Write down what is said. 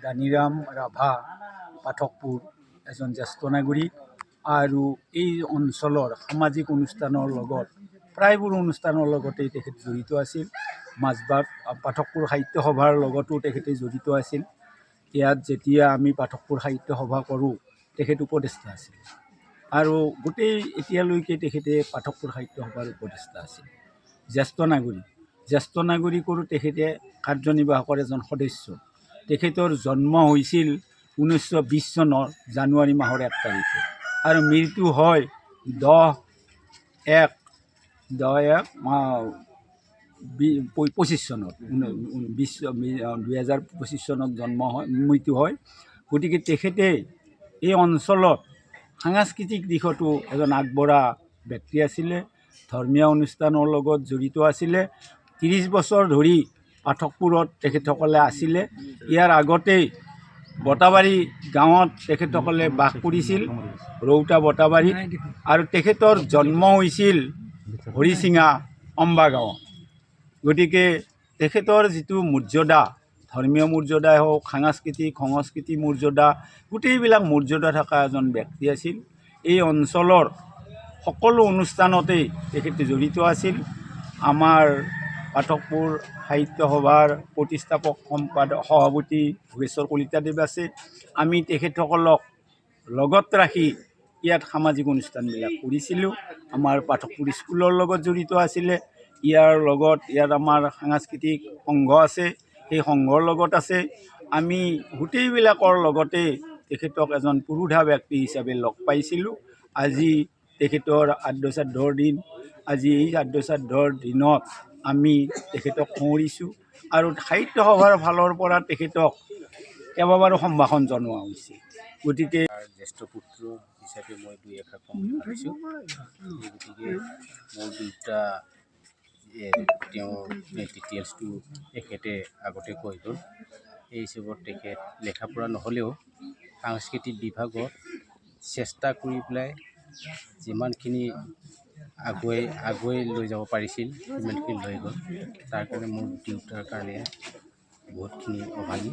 গানিৰাম ৰাভা পাঠকপুৰ এজন জ্যেষ্ঠ নাগৰিক আৰু এই অঞ্চলৰ সামাজিক অনুষ্ঠানৰ লগত প্ৰায়বোৰ অনুষ্ঠানৰ লগতেই তেখেত জড়িত আছিল। মাজবাট পাঠকপুৰ সাহিত্য সভাৰ লগতো তেখেতে জড়িত আছিল। ইয়াত যেতিয়া আমি পাঠকপুৰ সাহিত্য সভা কৰোঁ তেখেত উপদেষ্টা আছিল আৰু গোটেই এতিয়ালৈকে তেখেতে পাঠকপুৰ সাহিত্য সভাৰ উপদেষ্টা আছিল। জ্যেষ্ঠ নাগৰিকৰো তেখেতে কাৰ্যনিৰ্বাহকৰ এজন সদস্য। তেখেতৰ জন্ম হৈছিল 1920 চনৰ জানুৱাৰী মাহৰ 1 তাৰিখে আৰু মৃত্যু হয় 10/1/25 চনত 2025 চনত মৃত্যু হয়। গতিকে তেখেতে এই অঞ্চলত সাংস্কৃতিক দিশতো এজন আগবঢ়া ব্যক্তি আছিলে। ধৰ্মীয় অনুষ্ঠানৰ লগত জড়িত আছিলে। 30 বছৰ ধৰি পাঠকপুৰত তেখেতসকলে আছিলে। ইয়াৰ আগতেই বটাবাৰী গাঁৱত তেখেতসকলে বাস কৰিছিল, ৰৌতা বটাবাৰীত, আৰু তেখেতৰ জন্ম হৈছিল হৰিচিঙা অম্বা গাঁৱত। গতিকে তেখেতৰ যিটো মৰ্যাদা, ধৰ্মীয় মৰ্যাদাই হওক, সংস্কৃতি মৰ্যাদা, গোটেইবিলাক মৰ্যাদা থকা এজন ব্যক্তি আছিল। এই অঞ্চলৰ সকলো অনুষ্ঠানতেই তেখেতে জড়িত আছিল। আমাৰ পাঠকপুৰ সাহিত্য সভাৰ প্ৰতিষ্ঠাপক সভাপতি ভোগেশ্বৰ কলিতাদেৱ আছে। আমি তেখেতসকলক লগত ৰাখি ইয়াত সামাজিক অনুষ্ঠানবিলাক কৰিছিলোঁ। আমাৰ পাঠকপুৰ স্কুলৰ লগত জড়িত আছিলে। ইয়াত আমাৰ সাংস্কৃতিক সংঘ আছে, সেই সংঘৰ লগত আছে। আমি গোটেইবিলাকৰ লগতে তেখেতক এজন পুৰোধা ব্যক্তি হিচাপে লগ পাইছিলোঁ। আজি তেখেতৰ আদ্যশ্ৰাদ্ধৰ দিন। আজি এই আদ্যশ্ৰাদ্ধৰ দিনত আমি তেখেতক সুঁৱৰিছোঁ আৰু সাহিত্য সভাৰ ফালৰ পৰা তেখেতক কেইবাবাৰো সম্ভাষণ জনোৱা হৈছে। গতিকে জ্যেষ্ঠ পুত্ৰ হিচাপে মই দুই এষাৰ কম ভাবিছোঁ। গতিকে মোৰ দেউতা তেওঁৰ ডিটেইলছটো তেখেতে আগতে কৈ গ'ল। এই হিচাপত তেখেত লেখা পঢ়া নহ'লেও সাংস্কৃতিক বিভাগত চেষ্টা কৰি পেলাই যিমানখিনি আগুৱাই লৈ যাব পাৰিছিল সিমানখিনি লৈ গ'ল। তাৰ কাৰণে মোৰ দেউতাৰ কাৰণে বহুতখিনি অভাগী।